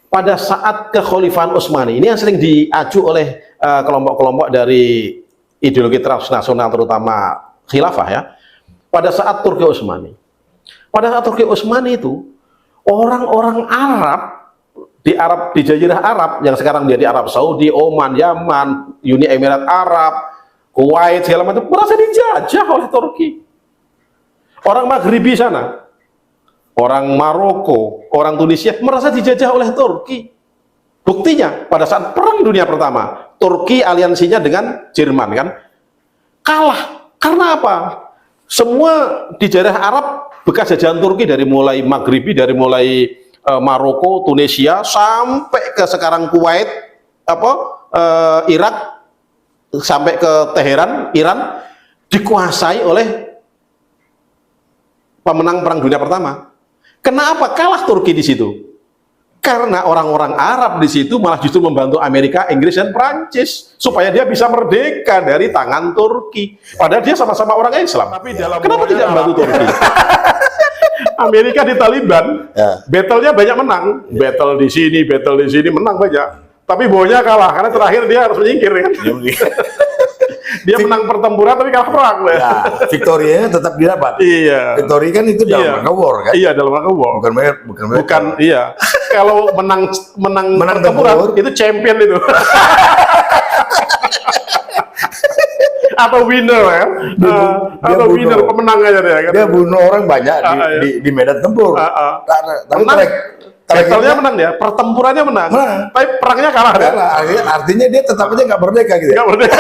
pada saat kekhalifahan Utsmani, ini yang sering diaju oleh kelompok-kelompok dari ideologi transnasional, terutama khilafah ya, pada saat Turki Utsmani. Pada saat Turki Utsmani itu, orang-orang Arab di Jazirah Arab yang sekarang menjadi Arab Saudi, Oman, Yaman, Uni Emirat Arab, Kuwait, segala macam merasa dijajah oleh Turki. Orang Maghribi sana, orang Maroko, orang Tunisia merasa dijajah oleh Turki. Buktinya pada saat Perang Dunia Pertama, Turki aliansinya dengan Jerman kan kalah. Karena apa? Semua di daerah Arab bekas jajahan Turki, dari mulai Maghribi, dari mulai Maroko, Tunisia sampai ke sekarang Kuwait, Irak, sampai ke Teheran, Iran, dikuasai oleh pemenang Perang Dunia Pertama. Kenapa kalah Turki di situ? Karena orang-orang Arab di situ malah justru membantu Amerika, Inggris, dan Prancis supaya dia bisa merdeka dari tangan Turki. Padahal dia sama-sama orang Islam. Tapi kenapa tidak membantu Turki? Amerika di Taliban, battle-nya banyak menang. Battle di sini menang banyak. Tapi bawahnya kalah karena terakhir dia harus menyingkir kan. Dia menang pertempuran tapi kalah perang. Ya, Victoria-nya tetap didapat. Iya. Victoria kan itu dalam rangka war kan? Iya, dalam rangka war. Bukan, iya. Kalau menang pertempuran itu champion itu. Atau winner ya. Atau winner, pemenang aja dia kan. Dia bunuh orang banyak di medan tempur. Tapi battle-nya menang dia, pertempurannya menang. Tapi perangnya kalah dia. Artinya dia tetap aja nggak merdeka gitu. Nggak merdeka.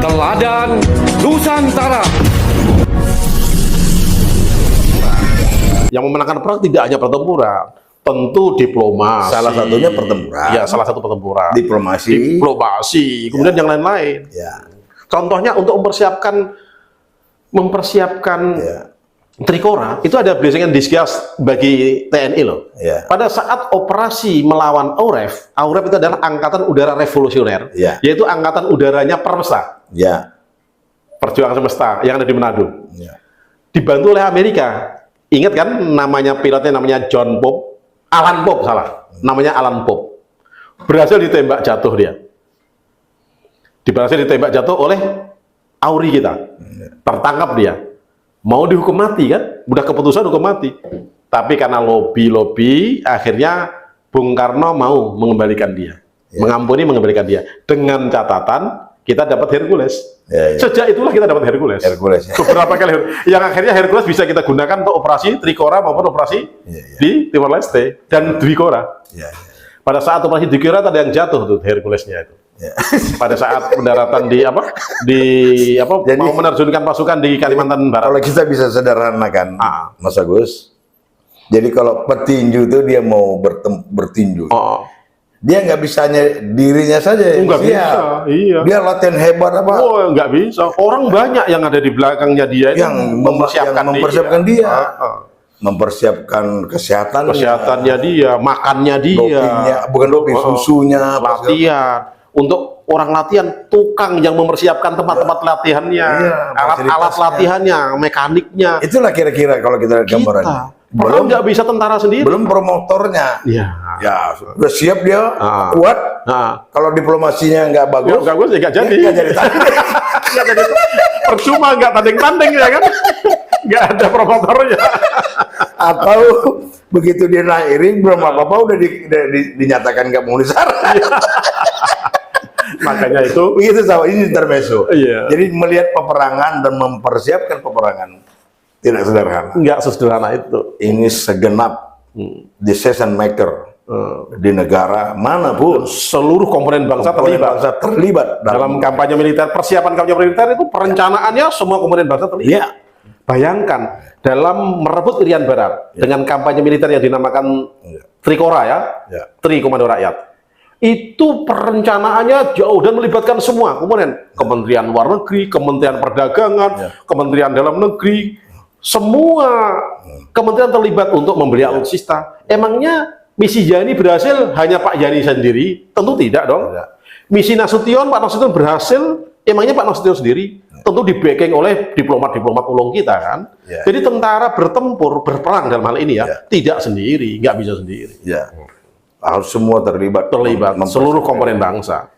Teladan Nusantara. Yang memenangkan perang tidak hanya pertempuran, tentu diplomasi. Salah satunya pertempuran. Ya, salah satu pertempuran. Diplomasi, kemudian yang lain-lain. Ya. Contohnya untuk mempersiapkan Trikora, itu ada blessing and disguise bagi TNI loh. Ya. Pada saat operasi melawan AUREF itu adalah Angkatan Udara Revolusioner, yaitu Angkatan Udaranya Permesta, Perjuangan Semesta yang ada di Manado. Dibantu oleh Amerika. Ingat kan namanya pilotnya, namanya Alan Pope, namanya Alan Pope. Berhasil ditembak jatuh dia. Berhasil ditembak jatuh oleh AURI kita. Tertangkap dia. Mau dihukum mati kan? Udah keputusan hukum mati. Tapi karena lobby, akhirnya Bung Karno mau mengembalikan dia. Mengembalikan dia. Dengan catatan kita dapat Hercules. Sejak itulah kita dapat Hercules. Beberapa kali yang akhirnya Hercules bisa kita gunakan untuk operasi Trikora maupun operasi di Timor Leste dan Dwikora. Pada saat operasi Dwikora ada yang jatuh tuh Herculesnya itu. Pada saat pendaratan Jadi, mau menerjunkan pasukan di Kalimantan Barat. Kalau kita bisa sederhanakan, Mas Agus. Jadi kalau petinju itu dia mau bertinju. Dia nggak bisa dirinya saja. Nggak bisa, iya. Dia latihan hebat apa? Oh, nggak bisa. Orang banyak yang ada di belakangnya dia yang mempersiapkan dia. Mempersiapkan kesehatannya dia, makannya dia, bukan doping, susunya, latihan. Untuk orang latihan, tukang yang mempersiapkan tempat-tempat latihannya, alat-alat latihannya, mekaniknya. Itulah kira-kira kalau kita gambarannya. Belum nggak bisa tentara sendiri. Belum promotornya. Ya, udah siap dia, kuat. Kalau diplomasinya nggak bagus, ya nggak jadi. Nggak jadi. Percuma, nggak tanding-tanding ya kan? Nggak ada promotornya. Atau begitu dia naik ring, belum apa-apa udah dinyatakan nggak memenuhi syarat. Makanya itu begitu sama ini intermezzo. Jadi melihat peperangan dan mempersiapkan peperangan tidak sederhana. Nggak sesederhana itu. Ini segenap decision maker di negara manapun, seluruh komponen bangsa terlibat dalam kampanye militer. Persiapan kampanye militer itu perencanaannya semua komponen bangsa terlibat. Bayangkan dalam merebut Irian Barat dengan kampanye militer yang dinamakan Trikora Tri Komando Rakyat. Itu perencanaannya jauh dan melibatkan semua komponen, Kementerian Luar Negeri, Kementerian Perdagangan, Kementerian Dalam Negeri, semua kementerian terlibat untuk membeli alutsista. Emangnya misi Yani berhasil hanya Pak Yani sendiri? Tentu tidak dong. Misi Nasution, Pak Nasution berhasil, emangnya Pak Nasution sendiri? tentu di backing oleh diplomat-diplomat ulung kita kan. Jadi tentara bertempur, berperang dalam hal ini ya, tidak sendiri, nggak bisa sendiri. Harus semua terlibat seluruh komponen bangsa.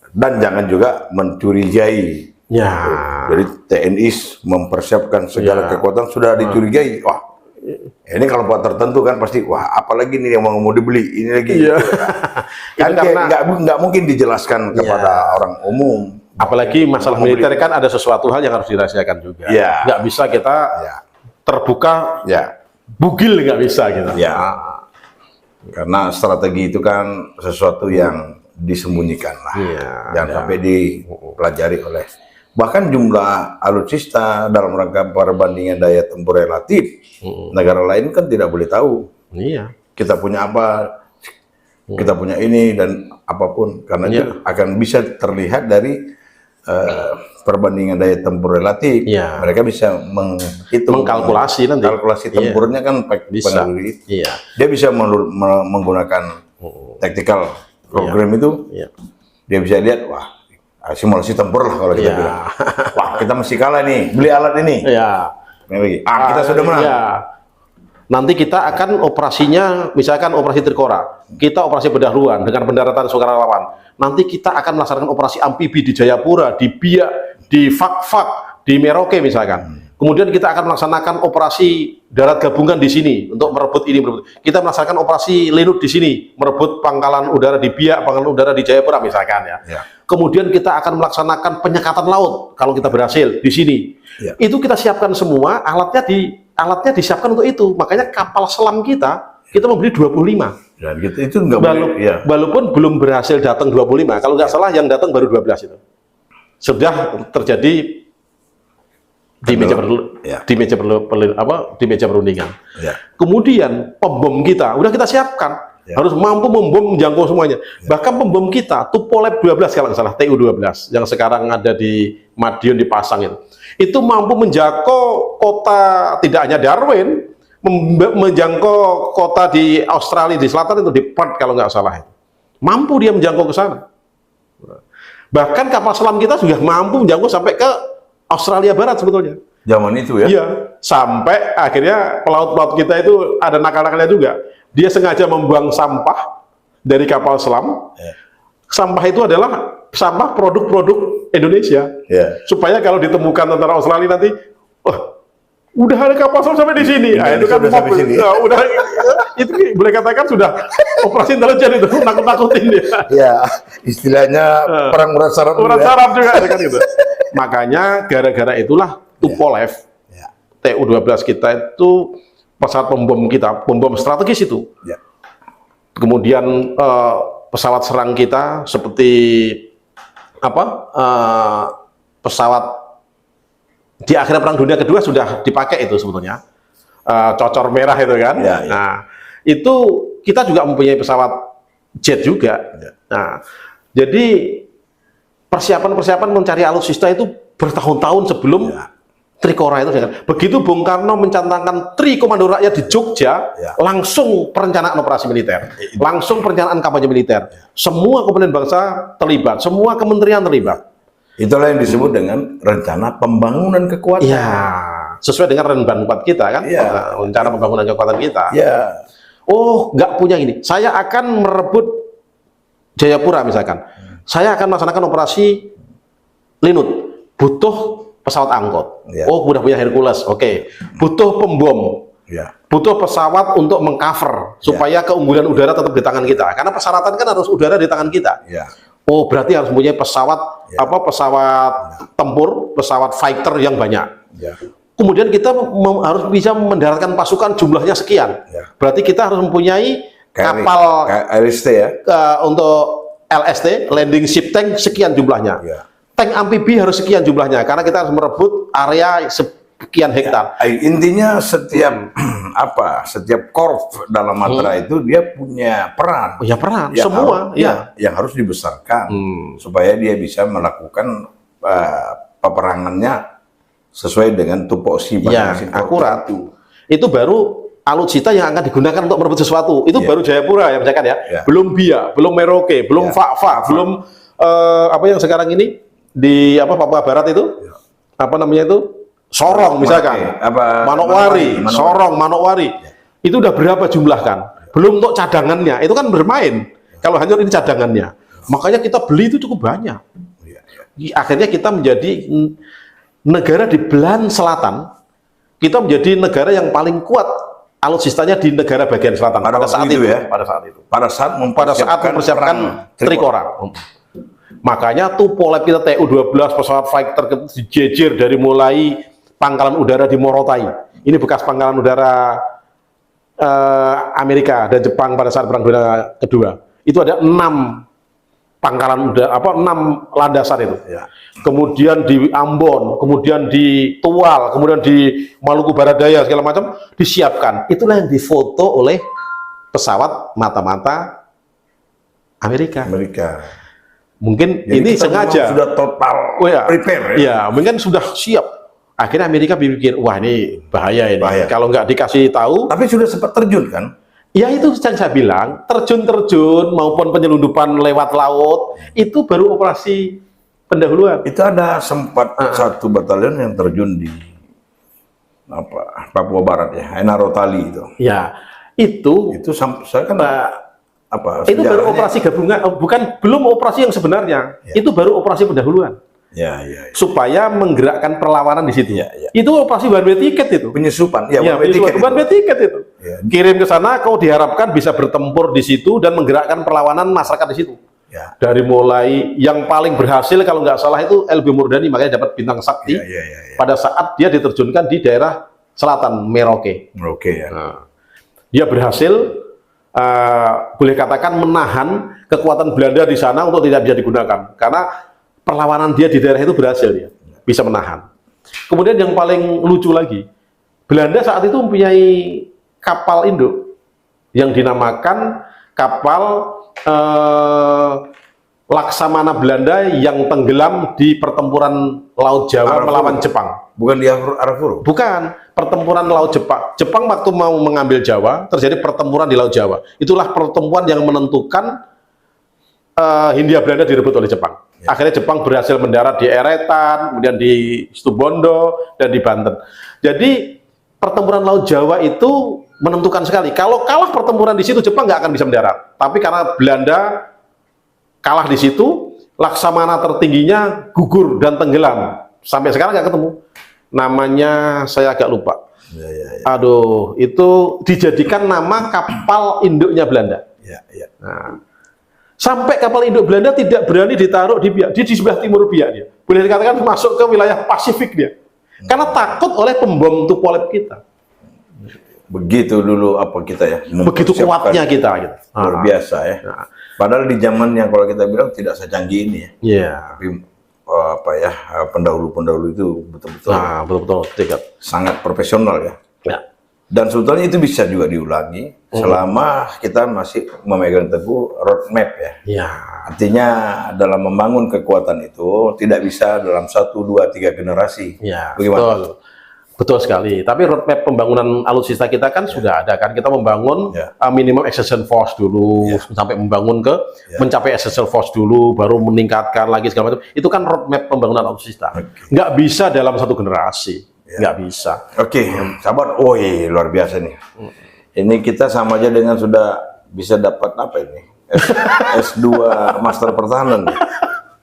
Dan jangan juga mencurigai. Jadi TNI mempersiapkan segala kekuatan, sudah dicurigai, wah ini kelompok tertentu kan pasti, wah apalagi nih yang mau dibeli ini lagi. Kan nggak mungkin dijelaskan kepada orang umum. Apalagi masalah militer kan ada sesuatu hal yang harus dirahasiakan juga. Nggak bisa kita terbuka, bugil nggak bisa gitu. Karena strategi itu kan sesuatu yang disembunyikan lah, jangan sampai dipelajari oleh. Bahkan jumlah alutsista dalam rangka perbandingan daya tempur relatif negara lain kan tidak boleh tahu. Kita punya apa, kita punya ini dan apapun, karena itu akan bisa terlihat dari perbandingan daya tempur relatif. Mereka bisa menghitung, mengkalkulasi nanti. Kalkulasi tempurnya kan bisa. Dia bisa menggunakan tactical program itu. Dia bisa lihat, wah simulasi tempur lah kalau kita bilang. Wah kita mesti kalah nih, beli alat ini. Kita sudah menang. Nanti kita akan operasinya, misalkan operasi Trikora, kita operasi pendahuluan dengan pendaratan sukarelawan. Nanti kita akan melaksanakan operasi amfibi di Jayapura, di Biak, di Fak-Fak, di Merauke misalkan. Kemudian kita akan melaksanakan operasi darat gabungan di sini untuk merebut ini, merebut. Kita melaksanakan operasi Linut di sini, merebut pangkalan udara di Biak, pangkalan udara di Jayapura misalkan ya. Kemudian kita akan melaksanakan penyekatan laut kalau kita berhasil di sini. Itu kita siapkan semua, alatnya disiapkan untuk itu. Makanya kapal selam kita membeli 25. Dan gitu, itu nggak boleh. Walaupun belum berhasil datang 25, kalau nggak salah yang datang baru 12 itu. Sudah terjadi di meja perundingan. Kemudian pembom kita udah kita siapkan. Harus mampu membom menjangkau semuanya. Bahkan pembom kita, Tupolev 12 kalau nggak salah, TU-12 yang sekarang ada di Madiun dipasang itu mampu menjangkau kota tidak hanya Darwin, menjangkau kota di Australia di selatan itu di Perth kalau nggak salah itu. Mampu dia menjangkau ke sana. Bahkan kapal selam kita sudah mampu menjangkau sampai ke Australia Barat sebetulnya. Zaman itu ya? Iya, sampai akhirnya pelaut-pelaut kita itu ada nakal-nakalnya juga. Dia sengaja membuang sampah dari kapal selam. Sampah itu adalah sampah produk-produk Indonesia. Supaya kalau ditemukan tentara Australia nanti, udah ada kapal selam sampai di sini. Itu kan sampai sini. Itu boleh katakan sudah operasi intelijen itu, nakut-nakutin dia. Ya, istilahnya perang urat saraf. Urat saraf juga kan gitu. Makanya gara-gara itulah Tupolev TU-12 kita itu pesawat pembom kita, pembom strategis itu. Kemudian pesawat serang kita seperti pesawat di akhir Perang Dunia Kedua sudah dipakai itu sebetulnya, cocor merah itu kan. Nah itu kita juga mempunyai pesawat jet juga. Nah jadi persiapan mencari alutsista itu bertahun-tahun sebelum Trikora itu. Begitu Bung Karno mencantangkan Tri Komando Rakyat di Jogja, langsung perencanaan operasi militer, langsung perencanaan kampanye militer. Semua komponen bangsa terlibat, semua kementerian terlibat. Itulah yang disebut dengan rencana pembangunan kekuatan. Sesuai dengan Renban 4 kita kan, rencana pembangunan kekuatan kita. Oh, nggak punya ini. Saya akan merebut Jayapura misalkan. Saya akan melaksanakan operasi Linut. Butuh pesawat angkut. Oh, udah punya Hercules. Oke. Butuh pembom. Butuh pesawat untuk mengcover supaya keunggulan udara tetap di tangan kita. Karena persyaratan kan harus udara di tangan kita. Oh, berarti harus punya pesawat pesawat tempur, pesawat fighter yang banyak. Kemudian kita harus bisa mendaratkan pasukan jumlahnya sekian. Berarti kita harus mempunyai kapal LST ya. Untuk LST, landing ship tank sekian jumlahnya. Tank amfibi harus sekian jumlahnya karena kita harus merebut area sekian hektar. Intinya setiap setiap korps dalam matra itu dia punya peran. Peran yang semua yang harus dibesarkan supaya dia bisa melakukan peperangannya sesuai dengan tupoksi akurat. Itu baru alutsista yang akan digunakan untuk merebut sesuatu. Itu baru Jayapura ya misalkan ya. Belum Biak, belum Merauke, belum Fak-Fak, belum apa yang sekarang ini di Papua Barat itu apa namanya itu Sorong misalkan, Manokwari, Sorong, Manokwari, itu udah berapa jumlah kan? Belum untuk cadangannya, itu kan bermain. Kalau hanya ini cadangannya, makanya kita beli itu cukup banyak. Akhirnya kita menjadi negara di belahan selatan, kita menjadi negara yang paling kuat alutsistanya di negara bagian selatan pada saat itu. Pada saat mempersiapkan Trikora. Makanya Tupolev kita Tu-12 pesawat fighter dijejer dari mulai pangkalan udara di Morotai. Ini bekas pangkalan udara Amerika dan Jepang pada saat Perang Dunia Kedua. Itu ada 6 pangkalan udara, 6 landasan itu. Kemudian di Ambon, kemudian di Tual, kemudian di Maluku Barat Daya segala macam disiapkan. Itulah yang difoto oleh pesawat mata-mata Amerika. Mungkin jadi ini sengaja sudah total prepare. Ya, mungkin sudah siap. Akhirnya Amerika berpikir, wah ini bahaya ini. Kalau nggak dikasih tahu. Tapi sudah sempat terjun kan? Ya itu yang saya bilang, terjun maupun penyelundupan lewat laut itu baru operasi pendahuluan. Itu ada sempat satu batalion yang terjun di Papua Barat ya, Enaro Tali itu. Ya itu saya kan itu baru operasi gabungan, belum operasi yang sebenarnya. Itu baru operasi pendahuluan. Supaya menggerakkan perlawanan di situ. Itu operasi one way ticket itu. Penyusupan. One way ticket itu. Kirim ke sana, kau diharapkan bisa bertempur di situ dan menggerakkan perlawanan masyarakat di situ. Dari mulai yang paling berhasil kalau nggak salah itu LB Murdani, makanya dapat bintang sakti pada saat dia diterjunkan di daerah selatan Merauke. Dia berhasil boleh katakan menahan kekuatan Belanda di sana untuk tidak bisa digunakan karena perlawanan dia di daerah itu berhasil, dia bisa menahan. Kemudian yang paling lucu lagi, Belanda saat itu mempunyai kapal induk yang dinamakan kapal Laksamana Belanda yang tenggelam di pertempuran Laut Jawa melawan Jepang. Bukan di Arafuru? Bukan, pertempuran Laut Jepang. Jepang waktu mau mengambil Jawa, terjadi pertempuran di Laut Jawa. Itulah pertempuran yang menentukan Hindia Belanda direbut oleh Jepang. Akhirnya Jepang berhasil mendarat di Eretan, kemudian di Situbondo, dan di Banten. Jadi pertempuran Laut Jawa itu menentukan sekali. Kalau kalah pertempuran di situ, Jepang nggak akan bisa mendarat. Tapi karena Belanda kalah di situ, laksamana tertingginya gugur dan tenggelam. Sampai sekarang nggak ketemu. Namanya saya agak lupa. Aduh, itu dijadikan nama kapal induknya Belanda. Nah, sampai kapal induk Belanda tidak berani ditaruh di Biak, di sebelah timur Biak dia. Boleh dikatakan masuk ke wilayah Pasifik dia. Karena takut oleh pembom Tupolev kita. Begitu dulu kita ya. Begitu kuatnya kita gitu. Luar biasa ya. Padahal di zaman yang kalau kita bilang tidak secanggih ini ya. Tapi pendahulu-pendahulu itu betul-betul sangat profesional ya. Dan sebetulnya itu bisa juga diulangi selama kita masih memegang teguh roadmap ya. Artinya dalam membangun kekuatan itu tidak bisa dalam 1, 2, 3 generasi. Bagaimana? Betul sekali. Tapi roadmap pembangunan alutsista kita kan sudah ada kan. Kita membangun minimum accession force dulu sampai membangun ke mencapai accession force dulu, baru meningkatkan lagi segala macam. Itu kan roadmap pembangunan alutsista. Nggak bisa dalam 1 generasi. Nggak bisa. Sahabat, luar biasa nih. Ini kita sama aja dengan sudah bisa dapat apa ini? S2 Master Pertahanan.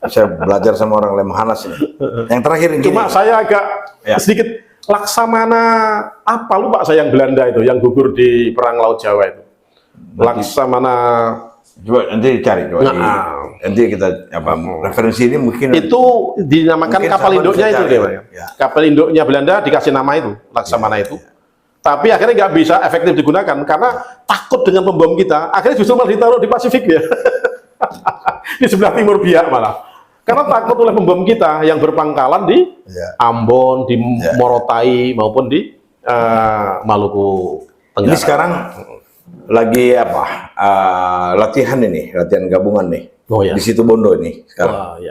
Saya belajar sama orang Lemhanas ini. Yang terakhir ini. Cuma saya agak sedikit Laksamana apa lupa saya yang Belanda itu, yang gugur di Perang Laut Jawa itu. Laksamana. Coba nanti cari. Nanti kita referensi ini mungkin itu dinamakan kapal induknya itu dia. Kapal induknya Belanda dikasih nama itu Laksamana itu. Tapi akhirnya nggak bisa efektif digunakan karena takut dengan pembom kita. Akhirnya justru malah ditaruh di Pasifik ya. Di sebelah timur Biak malah. Karena takut oleh pembom kita yang berpangkalan di Ambon, di Morotai maupun di Maluku Tenggara. Ini sekarang lagi latihan gabungan nih. Di Situbondo ini sekarang.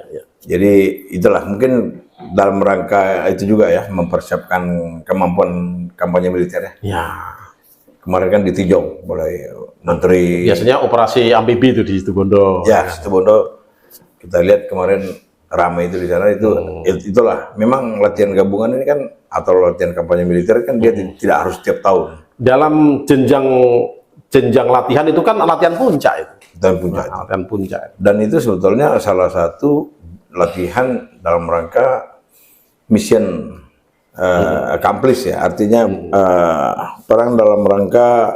Jadi itulah mungkin dalam rangka itu juga ya mempersiapkan kemampuan kampanye militer ya. Kemarin kan ditinjau oleh Menteri. Biasanya operasi amfibi itu di Situbondo. Situbondo kita lihat kemarin ramai itu di sana itu itulah memang latihan gabungan ini kan atau latihan kampanye militer kan dia tidak harus setiap tahun. Dalam jenjang latihan itu kan latihan puncak itu. Latihan puncak. Dan itu sebetulnya salah satu latihan dalam rangka mission accomplish ya, artinya perang dalam rangka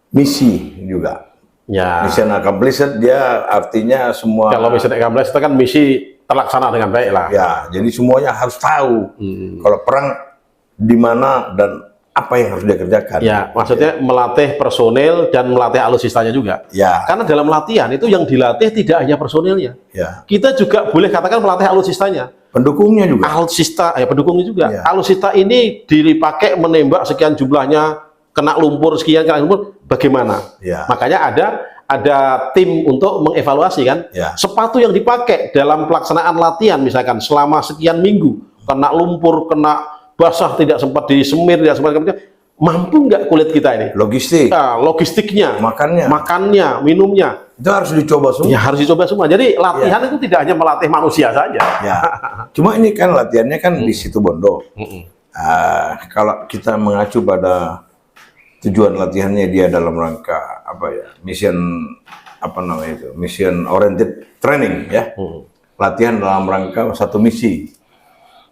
misi juga. Ya. Mission accomplish dia artinya semua. Kalau mission accomplish itu kan misi terlaksana dengan baik lah. Ya, jadi semuanya harus tahu kalau perang di mana dan apa yang harus dia kerjakan. Ya, maksudnya melatih personil dan melatih alutsistanya juga. Ya. Karena dalam latihan itu yang dilatih tidak hanya personilnya. Ya. Kita juga boleh katakan melatih alutsistanya. Pendukungnya juga. Alutsista, ya pendukungnya juga. Ya. Alutsista ini dipakai menembak sekian jumlahnya, kena lumpur sekian, kena lumpur, bagaimana? Ya. Makanya ada tim untuk mengevaluasi kan. Ya. Sepatu yang dipakai dalam pelaksanaan latihan misalkan selama sekian minggu, kena lumpur, kena basah, tidak sempat disemir, tidak sempat kemudian mampu nggak kulit kita ini? Logistik. Logistiknya, makannya, minumnya. Itu harus dicoba semua. Ya harus dicoba semua. Jadi latihan itu tidak hanya melatih manusia saja. Ya. Cuma ini kan latihannya kan di situ Bondo. Kalau kita mengacu pada tujuan latihannya dia dalam rangka apa ya? Mission oriented training ya. Latihan dalam rangka satu misi.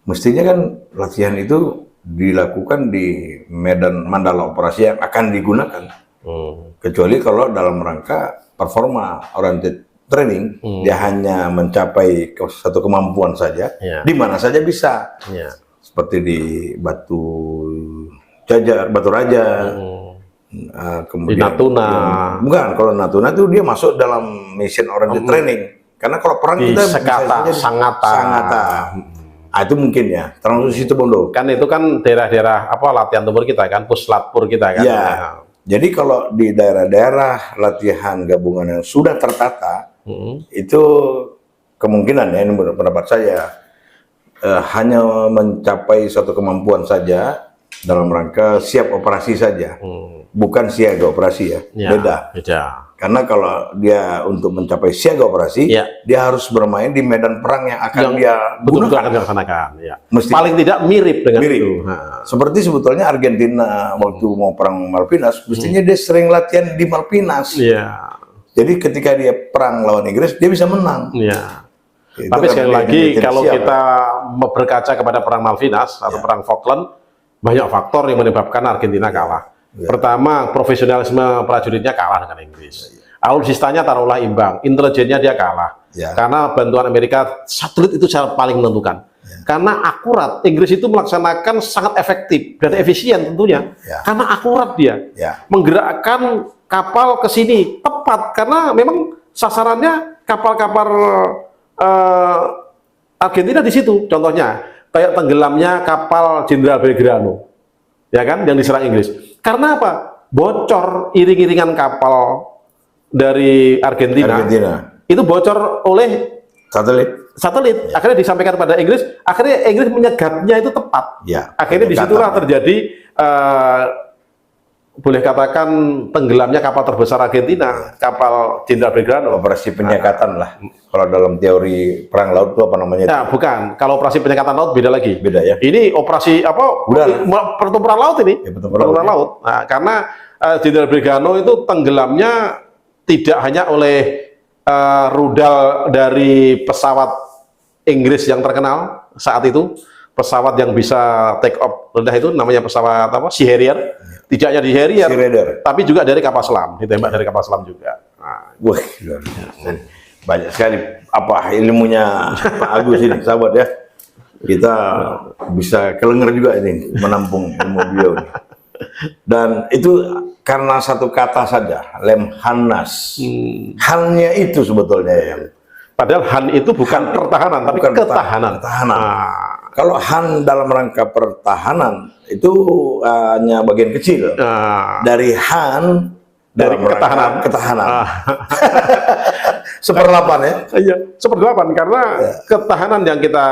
Mestinya kan latihan itu dilakukan di medan mandala operasi yang akan digunakan. Kecuali kalau dalam rangka performa oriented training, dia hanya mencapai satu kemampuan saja, di mana saja bisa. Seperti di Batu Raja, kemudian di Natuna. Bukan, kalau Natuna itu dia masuk dalam mission oriented training. Karena kalau perang di kita Sangata. Itu mungkin ya, termasuk situ Bondo. Kan itu kan daerah-daerah latihan tempur kita kan, puslatpur kita kan. Ya. Jadi kalau di daerah-daerah latihan gabungan yang sudah tertata, itu kemungkinan ya, ini pendapat saya, hanya mencapai suatu kemampuan saja dalam rangka siap operasi saja, bukan siaga operasi ya, beda. Karena kalau dia untuk mencapai siaga operasi, dia harus bermain di medan perang yang akan dia gunakan. Paling tidak mirip dengan itu. Seperti sebetulnya Argentina waktu mau perang Malvinas, mestinya dia sering latihan di Malvinas. Jadi ketika dia perang lawan Inggris, dia bisa menang. Tapi sekali lagi, kalau kita berkaca kepada perang Malvinas atau perang Falkland, banyak faktor yang menyebabkan Argentina kalah. Pertama, profesionalisme prajuritnya kalah dengan Inggris. Alutsistanya taruhlah imbang, intelijennya dia kalah. Karena bantuan Amerika, satelit itu paling menentukan. Karena akurat, Inggris itu melaksanakan sangat efektif dan efisien tentunya. Karena akurat dia. Menggerakkan kapal ke sini tepat karena memang sasarannya kapal-kapal Argentina di situ. Contohnya kayak tenggelamnya kapal Jenderal Belgrano, ya kan, yang diserang Inggris. Karena apa? Bocor iring-iringan kapal dari Argentina. Itu bocor oleh satelit. Akhirnya disampaikan pada Inggris. Akhirnya Inggris menyegatnya itu tepat. Akhirnya disitulah terjadi boleh katakan tenggelamnya kapal terbesar Argentina, kapal Jenderal Belgrano. Operasi penyekatan lah. Kalau dalam teori perang laut itu apa namanya? Ya, bukan. Kalau operasi penyekatan laut beda lagi. Beda ya. Ini operasi pertempuran laut ini. Pertempuran laut. Nah, karena Jenderal Belgrano itu tenggelamnya tidak hanya oleh rudal dari pesawat Inggris yang terkenal saat itu, pesawat yang bisa take off rendah itu namanya pesawat Sea Harrier. Tidak hanya di Harrier, tapi juga dari kapal selam, ditembak dari kapal selam juga. Wah, banyak sekali ilmunya Pak Agus ini, sahabat ya. Kita bisa kelenger juga ini menampung ilmu beliau ini. Dan itu karena satu kata saja, Lemhanas. Han-nya itu sebetulnya yang. Padahal Han itu bukan pertahanan, tapi ketahanan. Kalau Han dalam rangka pertahanan itu hanya bagian kecil dari Han dari ketahanan. Seperdelapan ya? Iya, seperdelapan karena ketahanan yang kita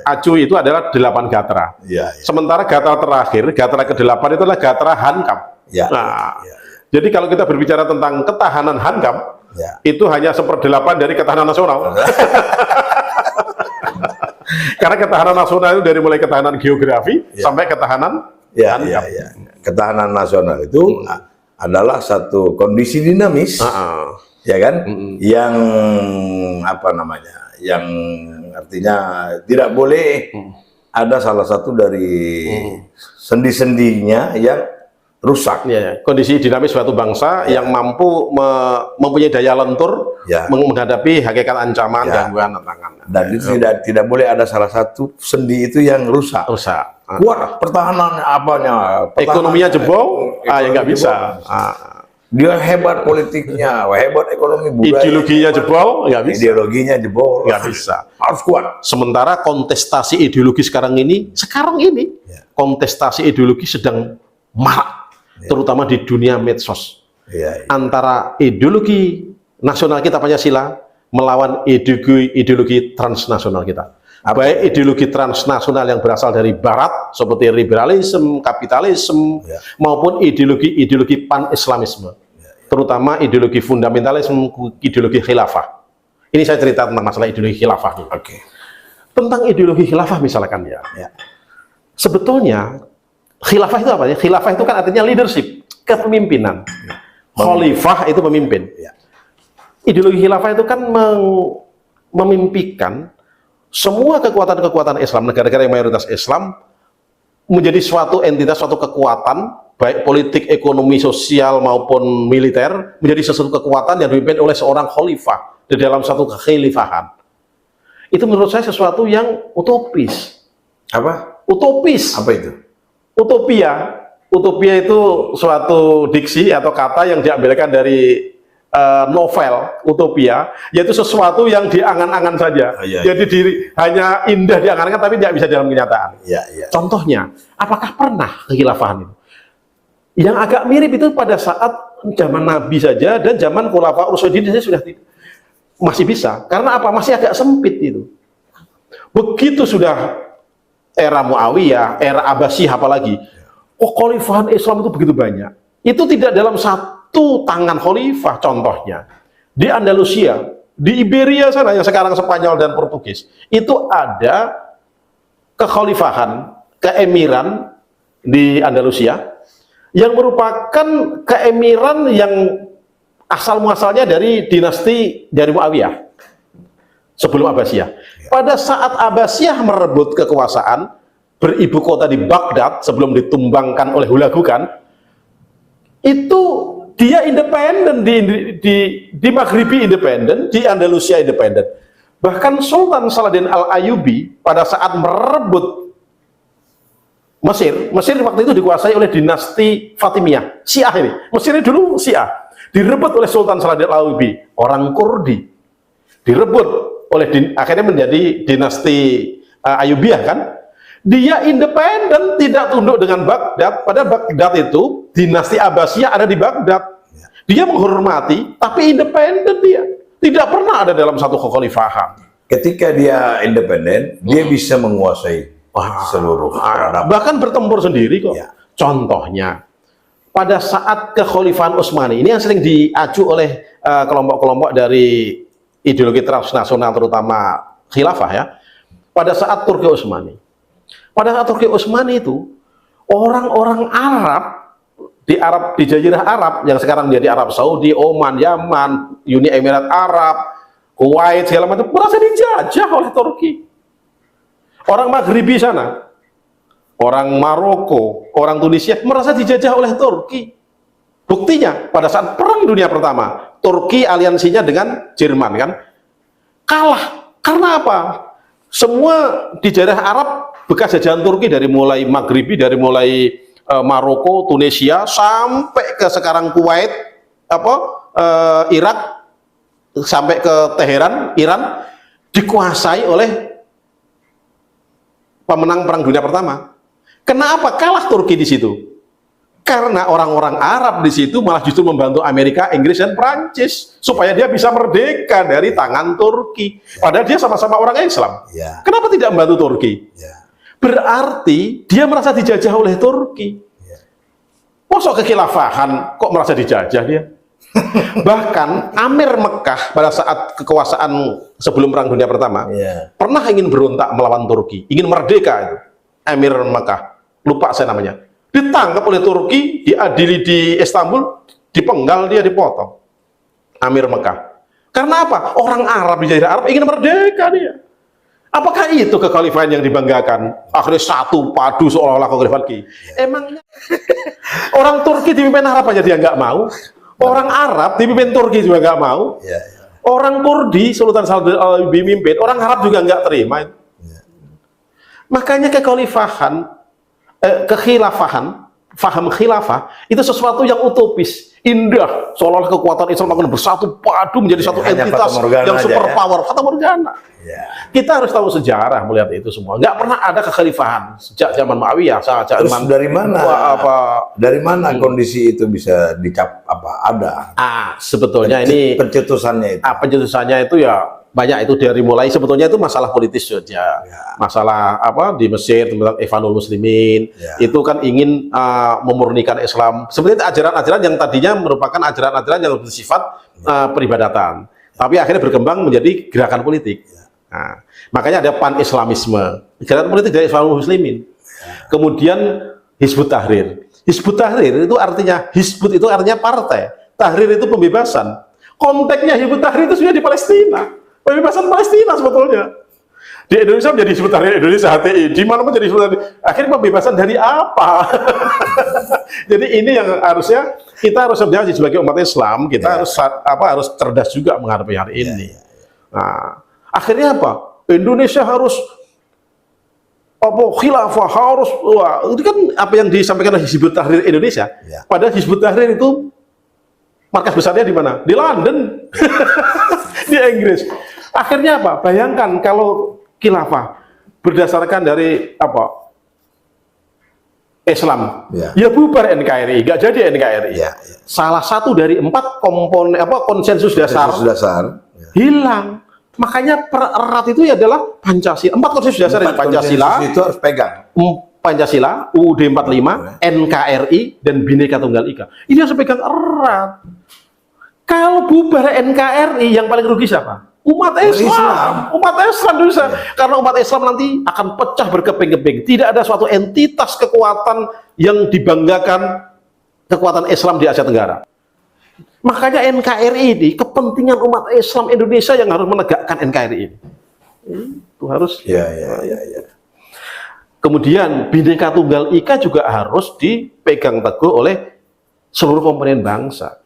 acu itu adalah 8 gatra. Sementara gatra terakhir, gatra ke-8 itu adalah gatra Hankam. Jadi kalau kita berbicara tentang ketahanan Hankam, itu hanya 1/8 dari ketahanan nasional. Karena ketahanan nasional itu dari mulai ketahanan geografi sampai ketahanan ketahanan nasional itu adalah satu kondisi dinamis, ya kan, yang apa namanya, yang artinya tidak boleh ada salah satu dari sendi-sendinya yang rusak. Kondisi dinamis suatu bangsa yang mampu mempunyai daya lentur menghadapi hakikat ancaman, gangguan, tantangan. Dan itu tidak boleh ada salah satu sendi itu yang rusak. Kuat pertahanan ekonominya jebol, ya nggak bisa. Dia hebat politiknya, hebat ekonomi, budaya, ideologinya jebol, nggak bisa. Ideologinya jebol, nggak bisa. Harus kuat. Sementara kontestasi ideologi sekarang ini kontestasi ideologi sedang marak, terutama di dunia medsos. Antara ideologi nasional kita Pancasila melawan ideologi transnasional kita. Baik ideologi transnasional yang berasal dari Barat seperti liberalisme, kapitalisme, maupun ideologi pan-islamisme, terutama ideologi fundamentalisme, ideologi khilafah. Ini saya cerita tentang masalah ideologi khilafah. Tentang ideologi khilafah misalkan sebetulnya khilafah itu apa ya? Khilafah itu kan artinya leadership, kepemimpinan. Khalifah itu pemimpin. Ideologi khilafah itu kan memimpikan semua kekuatan-kekuatan Islam, negara-negara yang mayoritas Islam, menjadi suatu entitas, suatu kekuatan, baik politik, ekonomi, sosial, maupun militer, menjadi sesuatu kekuatan yang dipimpin oleh seorang khalifah di dalam satu kekhalifahan. Itu menurut saya sesuatu yang utopis. Apa? Utopis. Apa itu? Utopia. Utopia itu suatu diksi atau kata yang diambilkan dari novel Utopia, yaitu sesuatu yang diangan-angan saja. Jadi hanya indah diangan-angan tapi tidak bisa dalam kenyataan. Contohnya, apakah pernah kekhilafahan itu? Yang agak mirip itu pada saat zaman Nabi saja dan zaman Khulafaur Rasyidin sudah masih bisa. Karena apa? Masih agak sempit itu. Begitu sudah era Muawiyah, era Abbasiyah apalagi, kekhalifahan Islam itu begitu banyak. Itu tidak dalam satu tangan khalifah. Contohnya di Andalusia, di Iberia sana yang sekarang Spanyol dan Portugis, itu ada kekhalifahan, keemiran di Andalusia yang merupakan keemiran yang asal muasalnya dari dinasti dari Muawiyah sebelum Abbasiyah. Pada saat Abbasiyah merebut kekuasaan, beribu kota di Baghdad sebelum ditumbangkan oleh Hulagukan, itu dia independen di Maghribi independen, di Andalusia independen. Bahkan Sultan Saladin Al-Ayyubi pada saat merebut Mesir waktu itu dikuasai oleh dinasti Fatimiyah, Syiah ini. Mesir ini dulu Syiah, direbut oleh Sultan Saladin Al-Ayyubi, orang Kurdi, direbut oleh akhirnya menjadi dinasti Ayyubiyah kan. Dia independen, tidak tunduk dengan Baghdad. Padahal Baghdad itu dinasti Abbasiyah ada di Baghdad. Dia menghormati, tapi independen dia. Tidak pernah ada dalam satu kekhalifahan. Ketika dia independen, dia bisa menguasai seluruh peradaban. Bahkan bertempur sendiri kok. Contohnya, pada saat kekhalifahan Utsmani, ini yang sering diacu oleh kelompok-kelompok dari ideologi transnasional, terutama khilafah ya. Pada saat Turki Utsmani. Pada saat Turki Utsmani itu, orang-orang Arab di Jazirah Arab yang sekarang dia di Arab Saudi, Oman, Yaman, Uni Emirat Arab, Kuwait segala macam merasa dijajah oleh Turki. Orang Maghribi sana, orang Maroko, orang Tunisia merasa dijajah oleh Turki. Buktinya pada saat Perang Dunia Pertama, Turki aliansinya dengan Jerman kan kalah. Karena apa? Semua di daerah Arab bekas jajahan Turki, dari mulai Maghribi, dari mulai Maroko, Tunisia, sampai ke sekarang Kuwait, Irak, sampai ke Teheran, Iran, dikuasai oleh pemenang Perang Dunia Pertama. Kenapa kalah Turki di situ? Karena orang-orang Arab di situ malah justru membantu Amerika, Inggris, dan Prancis supaya dia bisa merdeka dari tangan Turki. Padahal dia sama-sama orang Islam. Kenapa tidak membantu Turki? Berarti dia merasa dijajah oleh Turki. Masa kekhilafahan kok merasa dijajah dia? Bahkan Amir Mekah pada saat kekuasaan sebelum Perang Dunia Pertama pernah ingin berontak melawan Turki, ingin merdeka itu. Amir Mekah, lupa saya namanya, ditangkap oleh Turki, diadili di Istanbul, dipenggal, dia dipotong. Amir Mekah. Karena apa? Orang Arab di daerah Arab ingin merdeka dia. Apakah itu kekhalifahan yang dibanggakan? Akhirnya satu padu seolah-olah kekhalifahan ki. Emangnya orang Turki dipimpin Arab aja dia nggak mau. Orang Arab dipimpin Turki juga nggak mau. Orang Kurdi Sultan Saladin Al-Ayyubi mimpin, orang Arab juga nggak terima. Makanya kekhalifahan, kekhilafahan, faham khilafah itu sesuatu yang utopis, indah, seolah-olah kekuatan Islam akan bersatu padu menjadi satu entitas yang super power. Fata Morgana. Kita harus tahu sejarah melihat itu semua. Nggak pernah ada kekhalifahan sejak zaman Muawiyah. Terus dari mana? Dari mana kondisi itu bisa dicap ada? Sebetulnya ini pencetusannya itu. Pencetusannya itu ya banyak, itu dari mulai sebetulnya itu masalah politis saja. Masalah di Mesir tentang Ikhwanul Muslimin itu kan ingin memurnikan Islam. Sebenarnya ajaran-ajaran yang tadinya merupakan ajaran-ajaran yang bersifat peribadatan, tapi akhirnya berkembang menjadi gerakan politik. Nah, makanya ada pan-islamisme, gerakan politik dari Ikhwanul Muslimin. Kemudian Hizbut Tahrir. Hizbut Tahrir itu artinya, Hizbut itu artinya partai, Tahrir itu pembebasan. Konteksnya Hizbut Tahrir itu sudah di Palestina, pembebasan Palestina sebetulnya. Di Indonesia menjadi Hizbut Tahrir Indonesia HTI, di mana menjadi Hizbut Tahrir. Akhirnya pembebasan dari apa? Jadi ini yang harusnya kita harus sebenarnya sebagai umat Islam, kita harus cerdas juga menghadapi hari ini. Nah, akhirnya apa? Indonesia harus khilafah, harus itu kan apa yang disampaikan oleh Hizbut Tahrir Indonesia. Padahal Hizbut Tahrir itu markas besarnya di mana? Di London, di Inggris. Akhirnya apa? Bayangkan kalau khilafah berdasarkan dari Islam, ya bubar NKRI, nggak jadi NKRI. Salah satu dari 4 komponen konsensus dasar hilang. Makanya erat itu adalah Pancasila. 4 konsensus dasar dari Pancasila itu harus pegang. Pancasila, UUD 45, NKRI, dan Bhinneka Tunggal Ika. Ini harus pegang erat. Kalau bubar NKRI, yang paling rugi siapa? Umat Islam. Umat Islam Indonesia. Karena umat Islam nanti akan pecah berkeping-keping. Tidak ada suatu entitas kekuatan yang dibanggakan kekuatan Islam di Asia Tenggara. Makanya NKRI ini, kepentingan umat Islam Indonesia yang harus menegakkan NKRI ini. Itu harus. Kemudian Bhinneka Tunggal Ika juga harus dipegang teguh oleh seluruh komponen bangsa.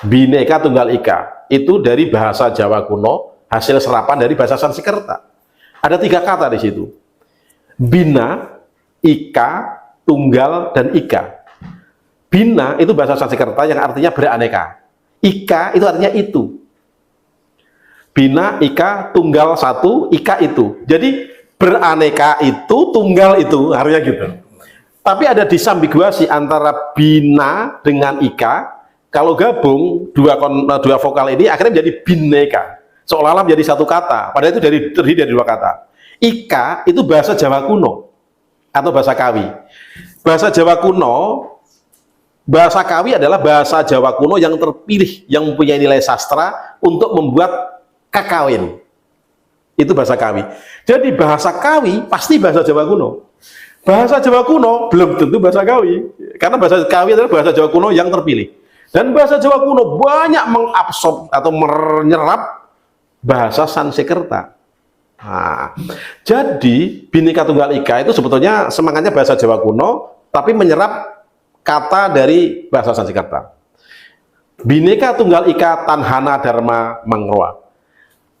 Bhinneka Tunggal Ika itu dari bahasa Jawa kuno, hasil serapan dari bahasa Sanskerta. Ada 3 kata di situ. Bina, Ika, Tunggal, dan Ika. Bina itu bahasa Sanskerta yang artinya beraneka. Ika itu artinya itu. Bina, Ika, Tunggal satu, Ika itu. Jadi beraneka itu, tunggal itu, artinya gitu. Tapi ada disambiguasi antara bina dengan Ika. Kalau gabung dua vokal ini akhirnya menjadi bineka. Seolah-olah menjadi satu kata. Padahal itu terdiri dari 2 kata. Ika itu bahasa Jawa kuno atau bahasa Kawi. Bahasa Jawa kuno, bahasa Kawi adalah bahasa Jawa kuno yang terpilih, yang mempunyai nilai sastra untuk membuat kakawin. Itu bahasa Kawi. Jadi bahasa Kawi pasti bahasa Jawa kuno. Bahasa Jawa kuno belum tentu bahasa Kawi. Karena bahasa Kawi adalah bahasa Jawa kuno yang terpilih. Dan bahasa Jawa kuno banyak mengabsorb atau menyerap bahasa Sanskerta. Nah, jadi Bhinneka Tunggal Ika itu sebetulnya semangatnya bahasa Jawa kuno, tapi menyerap kata dari bahasa Sanskerta. Bhinneka Tunggal Ika Tanhana Dharma Mangroa.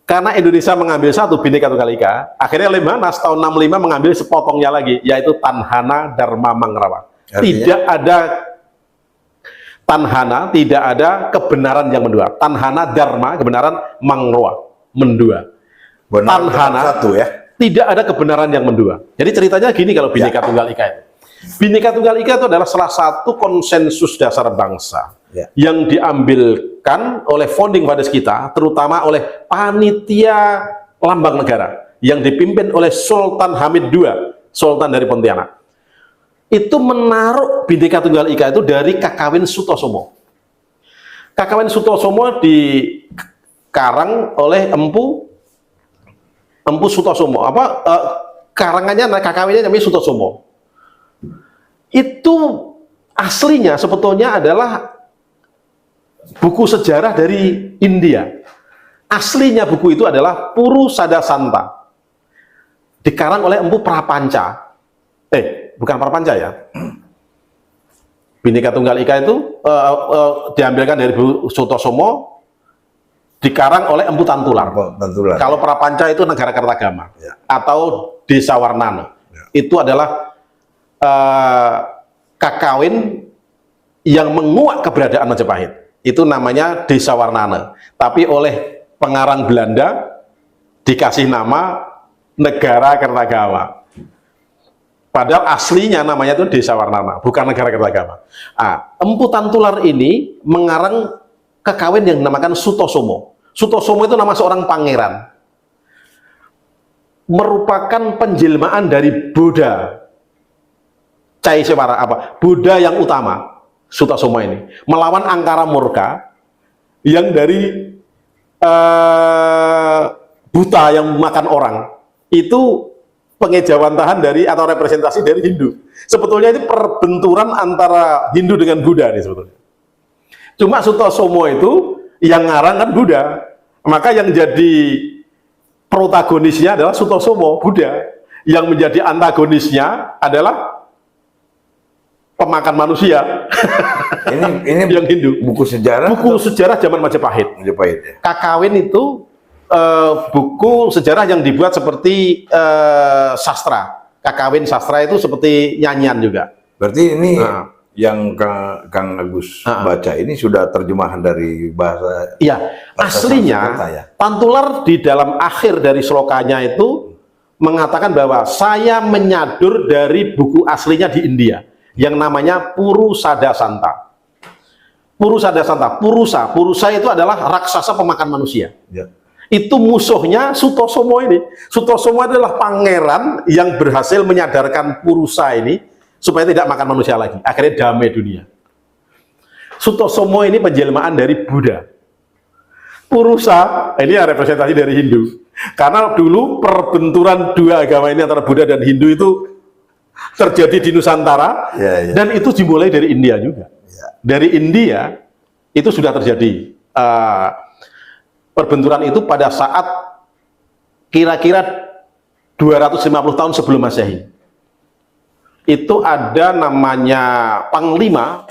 Karena Indonesia mengambil satu Bhinneka Tunggal Ika, akhirnya Lemhanas tahun 65 mengambil sepotongnya lagi, yaitu Tanhana Dharma Mangroa. Tidak ada Tanhana, tidak ada kebenaran yang mendua. Tanhana Dharma, kebenaran Mangroa, mendua. Tanhana satu ya. Tidak ada kebenaran yang mendua. Jadi ceritanya gini kalau Bhinneka Tunggal Ika itu. Bhinneka Tunggal Ika itu adalah salah satu konsensus dasar bangsa yang diambilkan oleh founding fathers kita, terutama oleh panitia lambang negara yang dipimpin oleh Sultan Hamid II, Sultan dari Pontianak. Itu menaruh Bhinneka Tunggal Ika itu dari Kakawin Sutosomo. Kakawin Sutosomo dikarang oleh Empu Sutosomo. Karangannya kakawinnya namanya Sutosomo. Itu aslinya sebetulnya adalah buku sejarah dari India. Aslinya buku itu adalah Purusada Santa. Dikarang oleh Empu Prapanca. Bukan Prapanca ya. Bhinneka Tunggal Ika itu diambilkan dari buku Sutosomo, dikarang oleh Empu Tantular. Kalau Prapanca itu Negara Kertagama atau Desa Warnana. Itu adalah kakawin yang menguak keberadaan Majapahit. Itu namanya Desa Warnana. Tapi oleh pengarang Belanda dikasih nama Negara Kertagama. Padahal aslinya namanya itu Desa Warnana, bukan Negara Kertagama. Empu Tantular ini mengarang kakawin yang dinamakan Sutosomo. Sutosomo itu nama seorang pangeran. Merupakan penjelmaan dari Buddha. Buddha yang utama, Sutosomo ini. Melawan Angkara Murka yang dari buta yang makan orang. Itu pengejawantahan dari atau representasi dari Hindu. Sebetulnya itu perbenturan antara Hindu dengan Buddha nih sebetulnya. Cuma Sutosomo itu yang ngarang kan Buddha. Maka yang jadi protagonisnya adalah Sutosomo, Buddha. Yang menjadi antagonisnya adalah pemakan manusia. Ini yang Hindu. Buku sejarah zaman Majapahit. Ya? Kakawin itu buku sejarah yang dibuat seperti sastra. Kakawin sastra itu seperti nyanyian juga. Berarti ini yang Kang Agus baca ini sudah terjemahan dari bahasa. Iya, aslinya ya? Tantular di dalam akhir dari slokanya itu mengatakan bahwa saya menyadur dari buku aslinya di India yang namanya Purusada Santa. Purusada Santa, Purusa itu adalah raksasa pemakan manusia. Ya. Itu musuhnya Sutosomo ini. Sutosomo adalah pangeran yang berhasil menyadarkan Purusa ini supaya tidak makan manusia lagi. Akhirnya damai dunia. Sutosomo ini penjelmaan dari Buddha. Purusa, ini representasi dari Hindu. Karena dulu perbenturan dua agama ini antara Buddha dan Hindu itu terjadi di Nusantara, dan itu dimulai dari India juga. Dari India itu sudah terjadi perbenturan itu pada saat kira-kira 250 tahun sebelum Masehi. Itu ada namanya Panglima,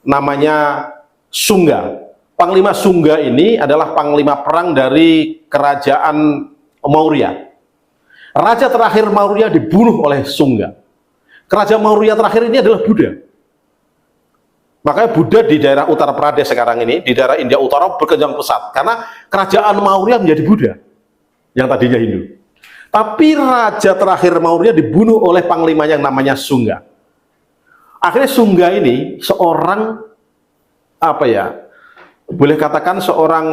namanya Sungga. Panglima Sungga ini adalah panglima perang dari kerajaan Maurya. Raja terakhir Maurya dibunuh oleh Sungga. Kerajaan Maurya terakhir ini adalah Buddha. Makanya Buddha di daerah Uttar Pradesh sekarang ini, di daerah India Utara berkembang pesat. Karena kerajaan Maurya menjadi Buddha, yang tadinya Hindu. Tapi raja terakhir Maurya dibunuh oleh panglima yang namanya Sungga. Akhirnya Sungga ini seorang, boleh katakan seorang